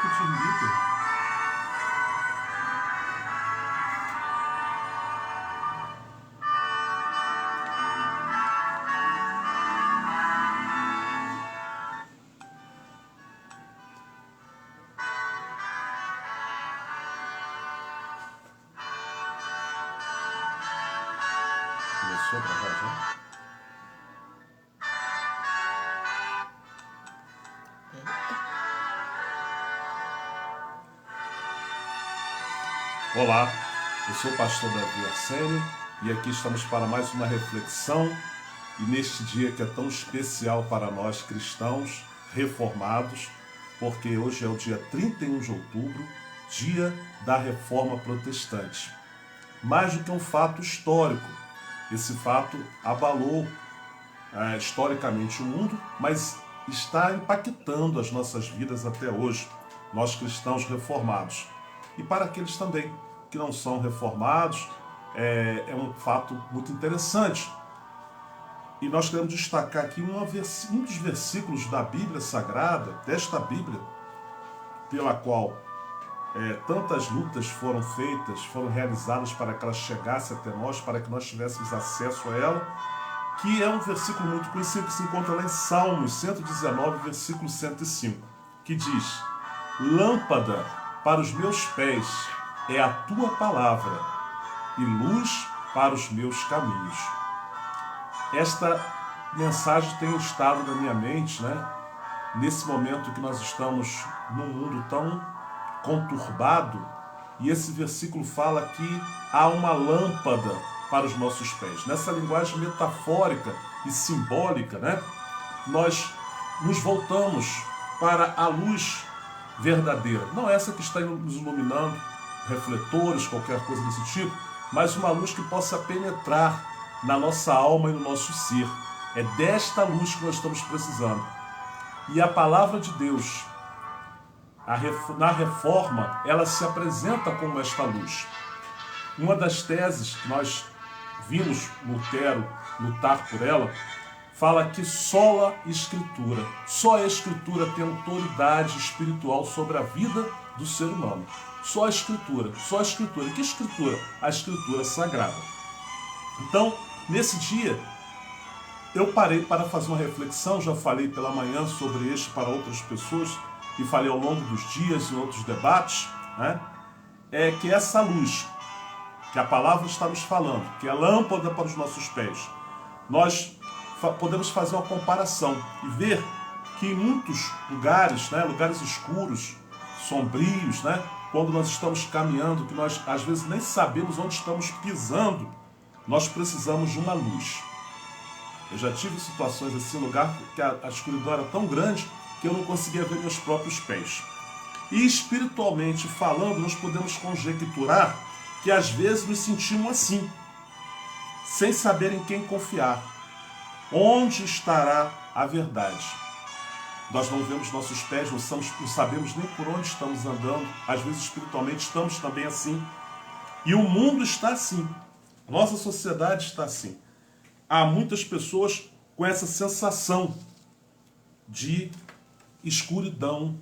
desliga. Começou a gravar já? Olá, eu sou o pastor Davi Arsênio e aqui estamos para mais uma reflexão e neste dia que é tão especial para nós cristãos reformados, porque hoje é o dia 31 de outubro, dia da Reforma Protestante. Mais do que um fato histórico, esse fato abalou historicamente o mundo, mas está impactando as nossas vidas até hoje, nós cristãos reformados. E para aqueles também que não são reformados, é um fato muito interessante. E nós queremos destacar aqui um dos versículos da Bíblia Sagrada, desta Bíblia, pela qual tantas lutas foram feitas, foram realizadas para que ela chegasse até nós, para que nós tivéssemos acesso a ela, que é um versículo muito conhecido que se encontra lá em Salmos 119, versículo 105, que diz: lâmpada para os meus pés é a tua palavra e luz para os meus caminhos. Esta mensagem tem estado na minha mente, nesse momento que nós estamos num mundo tão conturbado, e esse versículo fala que há uma lâmpada para os nossos pés. Nessa linguagem metafórica e simbólica, nós nos voltamos para a luz verdadeira. Não essa que está nos iluminando, refletores, qualquer coisa desse tipo, mas uma luz que possa penetrar na nossa alma e no nosso ser. É desta luz que nós estamos precisando. E a palavra de Deus, na reforma, ela se apresenta como esta luz. Uma das teses que nós vimos Lutero lutar por ela, fala que só a Escritura tem autoridade espiritual sobre a vida do ser humano. Só a Escritura. Que Escritura? A Escritura Sagrada. Então, nesse dia, eu parei para fazer uma reflexão, já falei pela manhã sobre este para outras pessoas, e falei ao longo dos dias em outros debates, é que essa luz, que a palavra está nos falando, que é a lâmpada para os nossos pés, nós podemos fazer uma comparação e ver que em muitos lugares, lugares escuros, sombrios, quando nós estamos caminhando, que nós às vezes nem sabemos onde estamos pisando, nós precisamos de uma luz. Eu já tive situações assim, lugar que a escuridão era tão grande que eu não conseguia ver meus próprios pés. E espiritualmente falando, nós podemos conjecturar que às vezes nos sentimos assim, sem saber em quem confiar. Onde estará a verdade? Nós não vemos nossos pés, não sabemos nem por onde estamos andando. Às vezes espiritualmente estamos também assim. E o mundo está assim. Nossa sociedade está assim. Há muitas pessoas com essa sensação de escuridão,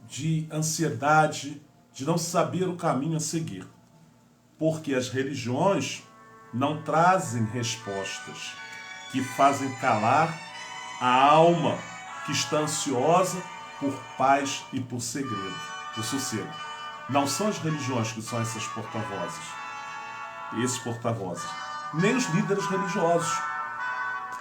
de ansiedade, de não saber o caminho a seguir. Porque as religiões não trazem respostas que fazem calar a alma que está ansiosa por paz e por segredo, por sossego. Não são as religiões que são esses porta-vozes, nem os líderes religiosos.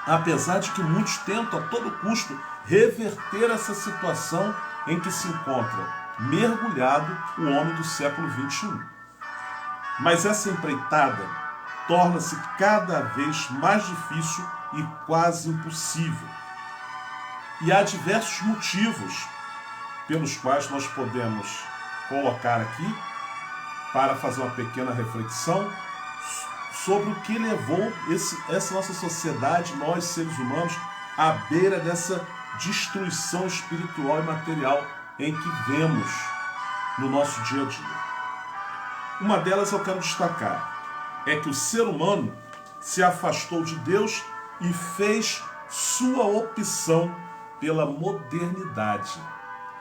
Apesar de que muitos tentam a todo custo reverter essa situação em que se encontra mergulhado o homem do século XXI. Mas essa empreitada torna-se cada vez mais difícil e quase impossível. E há diversos motivos pelos quais nós podemos colocar aqui para fazer uma pequena reflexão sobre o que levou essa nossa sociedade, nós seres humanos, à beira dessa destruição espiritual e material em que vemos no nosso dia a dia. Uma delas eu quero destacar, é que o ser humano se afastou de Deus e fez sua opção pela modernidade.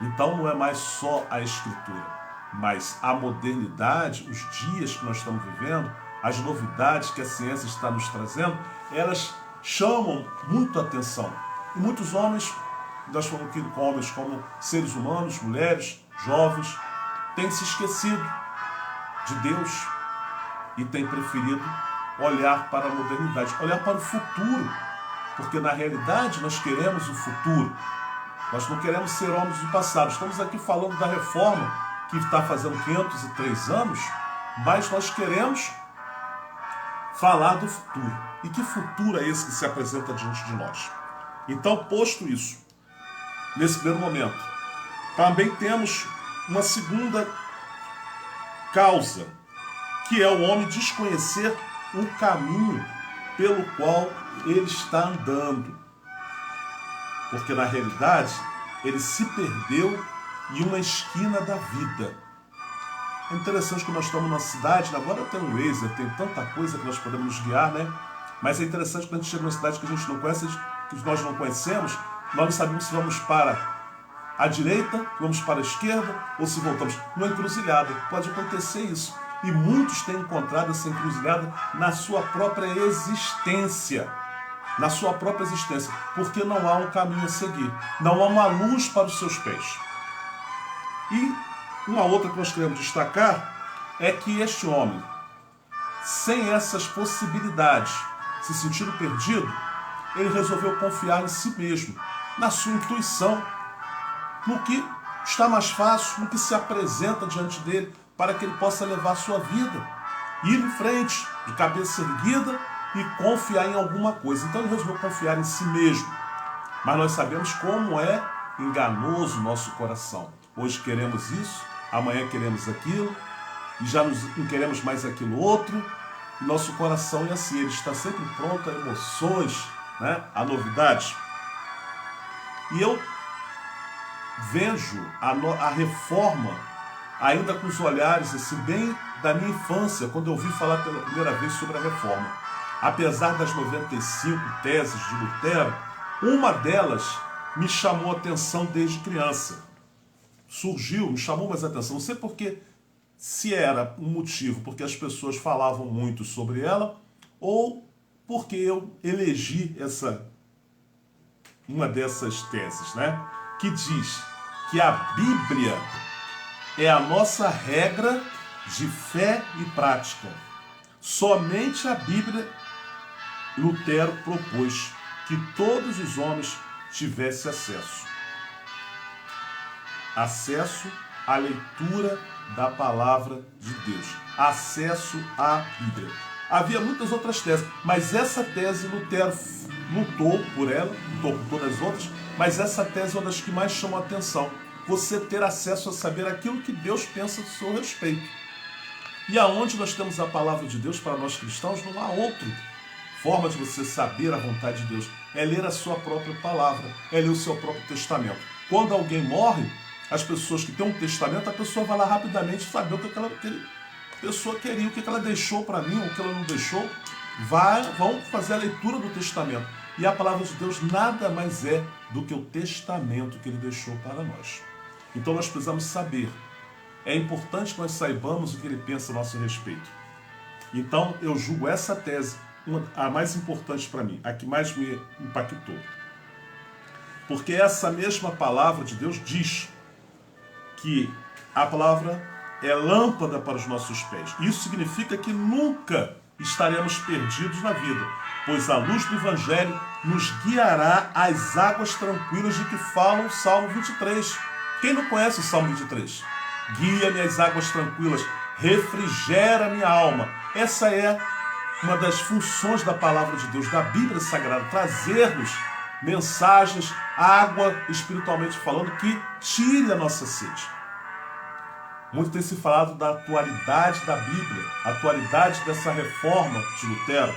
Então não é mais só a Escritura, mas a modernidade, os dias que nós estamos vivendo, as novidades que a ciência está nos trazendo, elas chamam muito a atenção. E muitos homens, nós falamos aqui com homens como seres humanos, mulheres, jovens, têm se esquecido de Deus e têm preferido olhar para a modernidade, olhar para o futuro, porque na realidade nós queremos o futuro. Nós não queremos ser homens do passado. Estamos aqui falando da reforma que está fazendo 503 anos, mas nós queremos falar do futuro. E que futuro é esse que se apresenta diante de nós? Então, posto isso, nesse primeiro momento, também temos uma segunda causa, que é o homem desconhecer o caminho pelo qual ele está andando. Porque na realidade ele se perdeu em uma esquina da vida. É interessante que nós estamos numa cidade, agora tem o Waze, tem tanta coisa que nós podemos nos guiar, né? Mas é interessante que a gente chega numa cidade que a gente não conhece, que nós não conhecemos, nós não sabemos se vamos para a direita, vamos para a esquerda ou se voltamos. Numa encruzilhada, pode acontecer isso. E muitos têm encontrado essa encruzilhada na sua própria existência. Na sua própria existência, porque não há um caminho a seguir, não há uma luz para os seus pés. E uma outra que nós queremos destacar é que este homem, sem essas possibilidades, se sentindo perdido, ele resolveu confiar em si mesmo, na sua intuição, no que está mais fácil, no que se apresenta diante dele, para que ele possa levar a sua vida, ir em frente, de cabeça erguida, e confiar em alguma coisa. Então ele resolveu confiar em si mesmo. Mas nós sabemos como é enganoso o nosso coração. Hoje queremos isso, amanhã queremos aquilo, e já não queremos mais aquilo outro. E nosso coração é assim, ele está sempre pronto a emoções, né? A novidades. E eu vejo a reforma ainda com os olhares assim, bem da minha infância, quando eu ouvi falar pela primeira vez sobre a reforma. Apesar das 95 teses de Lutero, uma delas me chamou a atenção desde criança. Me chamou mais a atenção. Não sei porque, se era um motivo porque as pessoas falavam muito sobre ela, ou porque eu elegi uma dessas teses, né? Que diz que a Bíblia é a nossa regra de fé e prática. Somente a Bíblia, Lutero propôs que todos os homens tivessem acesso à leitura da palavra de Deus, acesso à Bíblia. Havia muitas outras teses, mas essa tese Lutero lutou por ela, lutou por todas as outras, mas essa tese é uma das que mais chamou a atenção. Você ter acesso a saber aquilo que Deus pensa do seu respeito. E aonde nós temos a palavra de Deus para nós cristãos, não há outra forma de você saber a vontade de Deus. É ler a sua própria palavra, é ler o seu próprio testamento. Quando alguém morre, as pessoas que têm um testamento, a pessoa vai lá rapidamente saber o que aquela pessoa queria, o que ela deixou para mim, o que ela não deixou. Vão fazer a leitura do testamento. E a palavra de Deus nada mais é do que o testamento que ele deixou para nós. Então nós precisamos saber. É importante que nós saibamos o que ele pensa a nosso respeito. Então eu julgo essa tese a mais importante para mim, a que mais me impactou. Porque essa mesma palavra de Deus diz que a palavra é lâmpada para os nossos pés. Isso significa que nunca estaremos perdidos na vida, pois a luz do Evangelho nos guiará às águas tranquilas de que fala o Salmo 23. Quem não conhece o Salmo 23? Guia-me às águas tranquilas, refrigera minha alma. Essa é uma das funções da palavra de Deus, da Bíblia Sagrada, trazer-nos mensagens, água, espiritualmente falando, que tire a nossa sede. Muito tem se falado da atualidade da Bíblia, a atualidade dessa reforma de Lutero.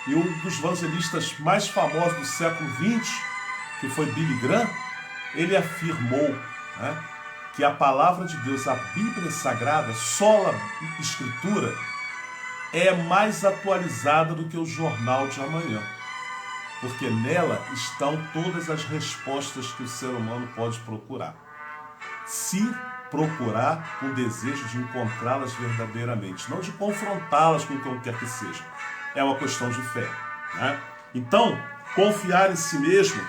E um dos evangelistas mais famosos do século XX, que foi Billy Graham, ele afirmou, né, que a palavra de Deus, a Bíblia Sagrada, sola Escritura, é mais atualizada do que o jornal de amanhã. Porque nela estão todas as respostas que o ser humano pode procurar. se procurar um desejo de encontrá-las verdadeiramente, não de confrontá-las com o que quer que seja. É uma questão de fé, né? Então, confiar em si mesmo,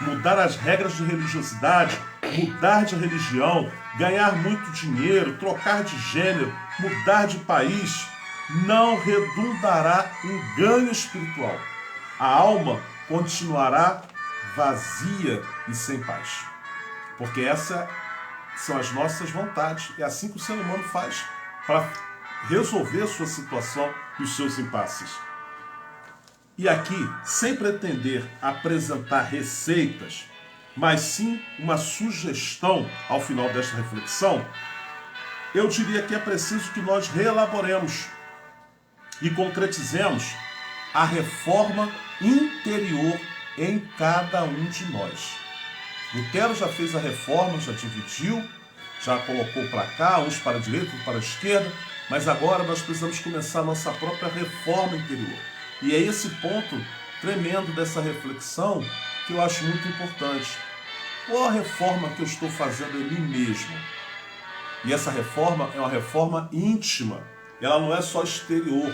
mudar as regras de religiosidade, mudar de religião, ganhar muito dinheiro, trocar de gênero, mudar de país, não redundará em ganho espiritual. A alma continuará vazia e sem paz. Porque essas são as nossas vontades. É assim que o ser humano faz para resolver a sua situação e os seus impasses. E aqui, sem pretender apresentar receitas, mas sim uma sugestão ao final desta reflexão, eu diria que é preciso que nós reelaboremos e concretizemos a reforma interior em cada um de nós. Lutero já fez a reforma, já dividiu, já colocou para cá, uns para a direita, outros para a esquerda, mas agora nós precisamos começar a nossa própria reforma interior. E é esse ponto tremendo dessa reflexão que eu acho muito importante. Qual a reforma que eu estou fazendo em mim mesmo? E essa reforma é uma reforma íntima. Ela não é só exterior.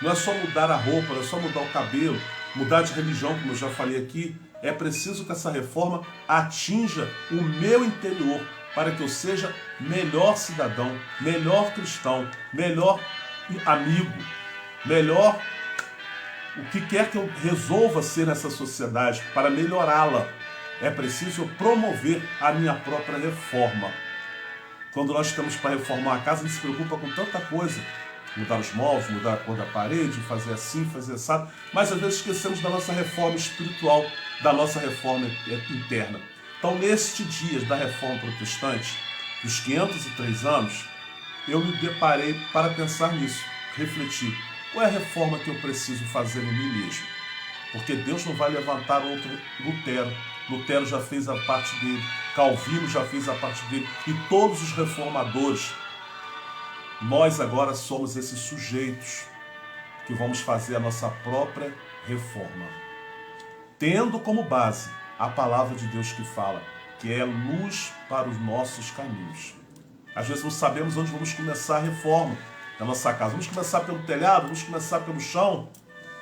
Não é só mudar a roupa, não é só mudar o cabelo, mudar de religião, como eu já falei aqui. É preciso que essa reforma atinja o meu interior para que eu seja melhor cidadão, melhor cristão, melhor amigo, melhor o que quer que eu resolva ser nessa sociedade para melhorá-la. É preciso eu promover a minha própria reforma. Quando nós estamos para reformar a casa, a gente se preocupa com tanta coisa. Mudar os móveis, mudar a cor da parede, fazer assim, fazer assado. Mas às vezes esquecemos da nossa reforma espiritual, da nossa reforma interna. Então, neste dia da reforma protestante, dos 503 anos, eu me deparei para pensar nisso, refletir. Qual é a reforma que eu preciso fazer em mim mesmo? Porque Deus não vai levantar outro Lutero. Lutero já fez a parte dele, Calvino já fez a parte dele, e todos os reformadores. Nós agora somos esses sujeitos que vamos fazer a nossa própria reforma, tendo como base a palavra de Deus que fala, que é luz para os nossos caminhos. Às vezes não sabemos onde vamos começar a reforma da nossa casa. Vamos começar pelo telhado, vamos começar pelo chão,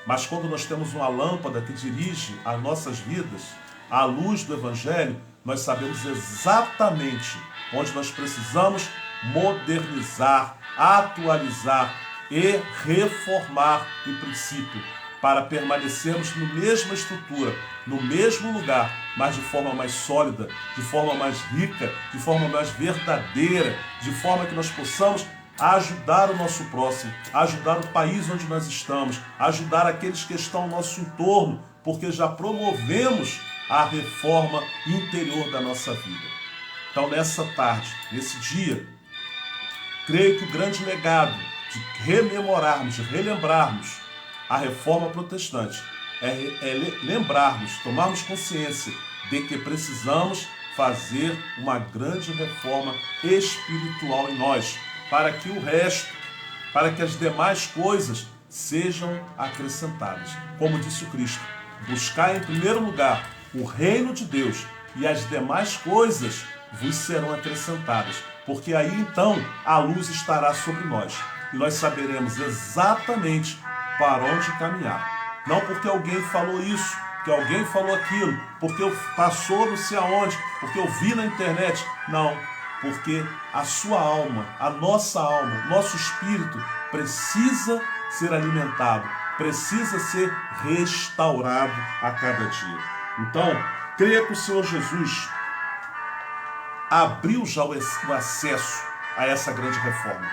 mas quando nós temos uma lâmpada que dirige as nossas vidas, à luz do Evangelho, nós sabemos exatamente onde nós precisamos modernizar, atualizar e reformar em princípio, para permanecermos na mesma estrutura, no mesmo lugar, mas de forma mais sólida, de forma mais rica, de forma mais verdadeira, de forma que nós possamos ajudar o nosso próximo, ajudar o país onde nós estamos, ajudar aqueles que estão ao nosso entorno, porque já promovemos a reforma interior da nossa vida. Então, nessa tarde, nesse dia, creio que o grande legado de rememorarmos, de relembrarmos a reforma protestante é lembrarmos, tomarmos consciência de que precisamos fazer uma grande reforma espiritual em nós, para que o resto, para que as demais coisas sejam acrescentadas. Como disse o Cristo, buscar em primeiro lugar o reino de Deus e as demais coisas vos serão acrescentadas, porque aí então a luz estará sobre nós e nós saberemos exatamente para onde caminhar. Não porque alguém falou isso, que alguém falou aquilo, porque passou não sei aonde, porque eu vi na internet. Não, porque a sua alma, a nossa alma, nosso espírito precisa ser alimentado, precisa ser restaurado a cada dia. Então, creia que o Senhor Jesus abriu já o acesso a essa grande reforma.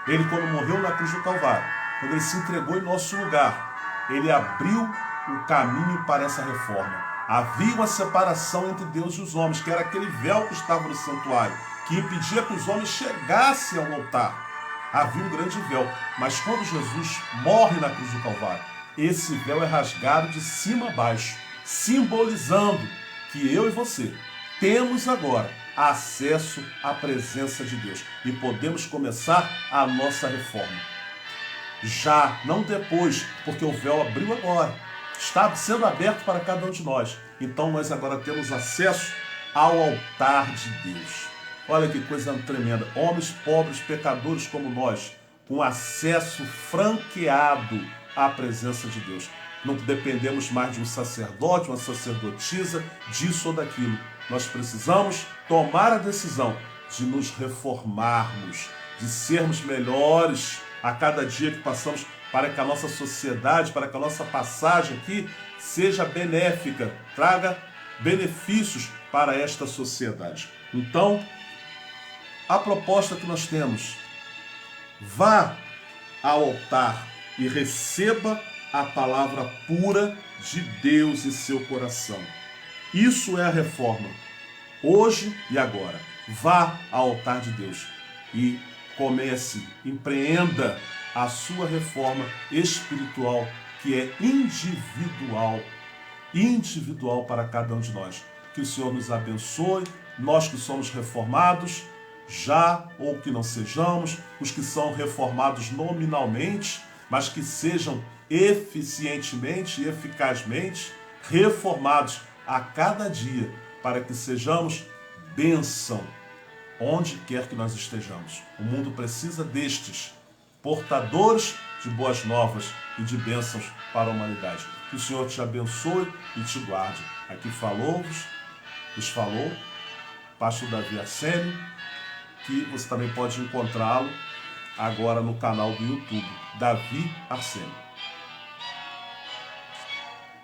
Ele, quando morreu na cruz do Calvário, quando ele se entregou em nosso lugar, ele abriu o caminho para essa reforma. Havia uma separação entre Deus e os homens, que era aquele véu que estava no santuário, que impedia que os homens chegassem ao altar. Havia um grande véu, mas quando Jesus morre na cruz do Calvário, esse véu é rasgado de cima a baixo, simbolizando que eu e você temos agora acesso à presença de Deus e podemos começar a nossa reforma. Já, não depois, porque o véu abriu agora, está sendo aberto para cada um de nós. Então nós agora temos acesso ao altar de Deus. Olha que coisa tremenda. Homens pobres, pecadores como nós, com acesso franqueado à presença de Deus. Não dependemos mais de um sacerdote, uma sacerdotisa, disso ou daquilo. Nós precisamos tomar a decisão de nos reformarmos, de sermos melhores a cada dia que passamos, para que a nossa sociedade, para que a nossa passagem aqui seja benéfica, traga benefícios para esta sociedade. Então, a proposta que nós temos: vá ao altar e receba a palavra pura de Deus em seu coração. Isso é a reforma, hoje e agora. Vá ao altar de Deus e comece, empreenda a sua reforma espiritual, que é individual para cada um de nós. Que o Senhor nos abençoe, nós que somos reformados, já ou que não sejamos, os que são reformados nominalmente, mas que sejam eficientemente e eficazmente reformados a cada dia, para que sejamos bênção onde quer que nós estejamos. O mundo precisa destes portadores de boas novas e de bênçãos para a humanidade. Que o Senhor te abençoe e te guarde. Aqui vos falou pastor Davi Arsênio, que você também pode encontrá-lo agora no canal do YouTube, Davi Arsênio.